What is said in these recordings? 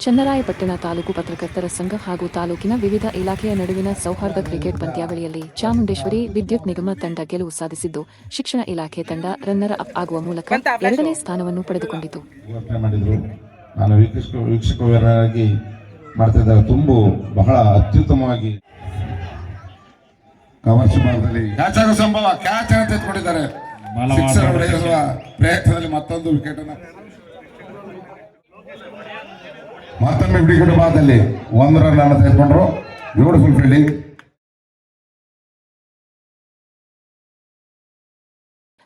ಚನ್ನರಾಯಪಟ್ಟಣ ತಾಲೂಕು ಪತ್ರಕರ್ತರ ಸಂಘ ಹಾಗೂ ತಾಲೂಕಿನ ವಿವಿಧ ಇಲಾಖೆಯ ನಡುವಿನ ಸೌಹಾರ್ದ ಕ್ರಿಕೆಟ್ ಪಂದ್ಯಾವಳಿಯಲ್ಲಿ ಚಾಮುಂಡೇಶ್ವರಿ ವಿದ್ಯುತ್ ನಿಗಮ ತಂಡ ಗೆಲುವು ಸಾಧಿಸಿದ್ದು, ಶಿಕ್ಷಣ ಇಲಾಖೆ ತಂಡ ರನ್ನರ್ ಅಪ್ ಆಗುವ ಮೂಲಕ 2ನೇ ಸ್ಥಾನವನ್ನು ಪಡೆದುಕೊಂಡಿತು. ನಾನು ವೀಕ್ಷಕರಾಗಿ ಮಾಡ್ತಿದ್ದ ತುಂಬು ಬಹಳ ಅತ್ಯುತ್ತಮವಾಗಿ ಕವರ್ಚಿ ಭಾಗದಲ್ಲಿ ಸಂಭವ ಕ್ಯಾಚ್ ಅನ್ನು ತೆಗೆದುಕೊಂಡಿದ್ದಾರೆ. ಪ್ರಯತ್ನದಲ್ಲಿ ಮತ್ತೊಂದು ವಿಕೆಟ್ ಅನ್ನು ಮತ್ತೊಮ್ಮೆ ಬಿಡಿಗಡೆ ಭಾಗದಲ್ಲಿ 1 ರನ್ ಅನ್ನು ತೆಗೆದುಕೊಂಡ್ರು. Beautiful fielding.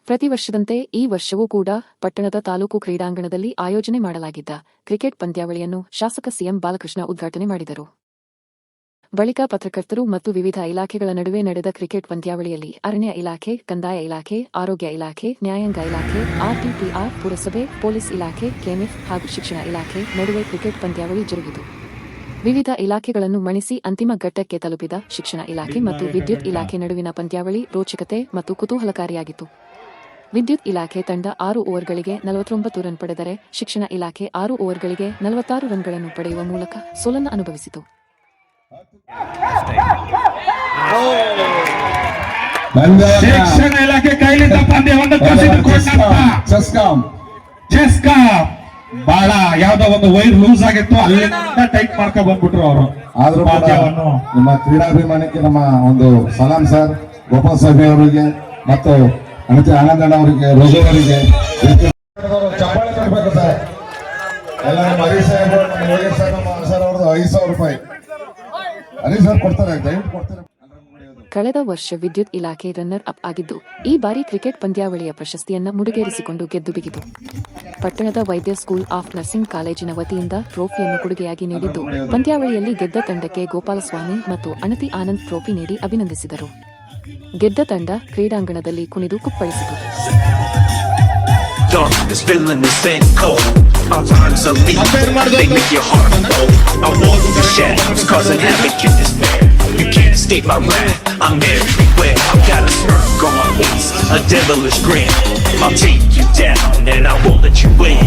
ಪ್ರತಿ ವರ್ಷದಂತೆ ಈ ವರ್ಷವೂ ಕೂಡ ಪಟ್ಟಣದ ತಾಲೂಕು ಕ್ರೀಡಾಂಗಣದಲ್ಲಿ ಆಯೋಜನೆ ಮಾಡಲಾಗಿದ್ದ ಕ್ರಿಕೆಟ್ ಪಂದ್ಯಾವಳಿಯನ್ನು ಶಾಸಕ ಸಿಎಂ ಬಾಲಕೃಷ್ಣ ಉದ್ಘಾಟನೆ ಮಾಡಿದರು. ಬಳಿಕ ಪತ್ರಕರ್ತರು ಮತ್ತು ವಿವಿಧ ಇಲಾಖೆಗಳ ನಡುವೆ ನಡೆದ ಕ್ರಿಕೆಟ್ ಪಂದ್ಯಾವಳಿಯಲ್ಲಿ ಅರಣ್ಯ ಇಲಾಖೆ, ಕಂದಾಯ ಇಲಾಖೆ, ಆರೋಗ್ಯ ಇಲಾಖೆ, ನ್ಯಾಯಾಂಗ ಇಲಾಖೆ, ಆರ್ಟಿಪಿಆರ್, ಪುರಸಭೆ, ಪೊಲೀಸ್ ಇಲಾಖೆ, ಕೆಎಂಎಫ್ ಹಾಗೂ ಶಿಕ್ಷಣ ಇಲಾಖೆ ನಡುವೆ ಕ್ರಿಕೆಟ್ ಪಂದ್ಯಾವಳಿ ಜರುಗಿತು. ವಿವಿಧ ಇಲಾಖೆಗಳನ್ನು ಮಣಿಸಿ ಅಂತಿಮ ಘಟ್ಟಕ್ಕೆ ತಲುಪಿದ ಶಿಕ್ಷಣ ಇಲಾಖೆ ಮತ್ತು ವಿದ್ಯುತ್ ಇಲಾಖೆ ನಡುವಿನ ಪಂದ್ಯಾವಳಿ ರೋಚಕತೆ ಮತ್ತು ಕುತೂಹಲಕಾರಿಯಾಗಿತ್ತು. ವಿದ್ಯುತ್ ಇಲಾಖೆ ತಂಡ 6 ಓವರ್ಗಳಿಗೆ 49 ರನ್ ಪಡೆದರೆ, ಶಿಕ್ಷಣ ಇಲಾಖೆ 6 ಓವರ್ಗಳಿಗೆ 46 ರನ್ಗಳನ್ನು ಪಡೆಯುವ ಮೂಲಕ ಸೋಲನ್ನು ಅನುಭವಿಸಿತು. ಶಿಕ್ಷಣ ಇಲಾಖೆ ಕೈಲಿದ್ದ ಪಂದ್ಯವನ್ನು ಬಹಳ ಯಾವ್ದೋ ಒಂದು ವೈರ್ ಲೂಸ್ ಆಗಿತ್ತು, ಅಲ್ಲಿಂದ ಟೈಟ್ ಮಾಡ್ಕೊಂಡ್ ಬಂದ್ಬಿಟ್ರು ಅವರು. ಆದ್ರೂ ನಮ್ಮ ಕ್ರೀಡಾಭಿಮಾನಕ್ಕೆ ನಮ್ಮ ಒಂದು ಸಲಾಂ ಸರ್, ಗೋಪಾಲ್ ಸ್ವಾಮಿ ಅವರಿಗೆ ಮತ್ತು ಆನಂದಣ್ಣ ಅವರಿಗೆ, ರೋಜು ಅವರಿಗೆ ಚಪ್ಪಾಳೆ ಕೊಡ್ಬೇಕು ಸರ್. ಎಲ್ಲ ನಮ್ಮ ಹರೀಶ್ ಸಾಹೇಬ್, ನಮ್ಮ ಸರ್ ಅವ್ರದ್ದು 5,000 ರೂಪಾಯಿ ಹರೀಶ್ ಸರ್ ಕೊಡ್ತಾರೆ, ದಯವಿಟ್ಟು ಕೊಡ್ತಾರೆ. ಕಳೆದ ವರ್ಷ ವಿದ್ಯುತ್ ಇಲಾಖೆ ರನ್ನರ್ ಅಪ್ ಆಗಿದ್ದು, ಈ ಬಾರಿ ಕ್ರಿಕೆಟ್ ಪಂದ್ಯಾವಳಿಯ ಪ್ರಶಸ್ತಿಯನ್ನ ಮುಡಿಗೇರಿಸಿಕೊಂಡು ಗೆದ್ದು ಬಿಗಿತು. ಪಟ್ಟಣದ ವೈದ್ಯ ಸ್ಕೂಲ್ ಆಫ್ ನರ್ಸಿಂಗ್ ಕಾಲೇಜಿನ ವತಿಯಿಂದ ಟ್ರೋಫಿಯನ್ನು ಕೊಡುಗೆಯಾಗಿ ನೀಡಿದ್ದು, ಪಂದ್ಯಾವಳಿಯಲ್ಲಿ ಗೆದ್ದ ತಂಡಕ್ಕೆ ಗೋಪಾಲಸ್ವಾಮಿ ಮತ್ತು ಅಣತಿ ಆನಂದ್ ಟ್ರೋಫಿ ನೀಡಿ ಅಭಿನಂದಿಸಿದರು. ಗೆದ್ದ ತಂಡ ಕ್ರೀಡಾಂಗಣದಲ್ಲಿ ಕುಣಿದು ಕುಪ್ಪಳಿಸಿತು. You can't escape my wrath, I'm everywhere. I've got a smirk on my face, a devilish grin. I'll take you down and I won't let you win.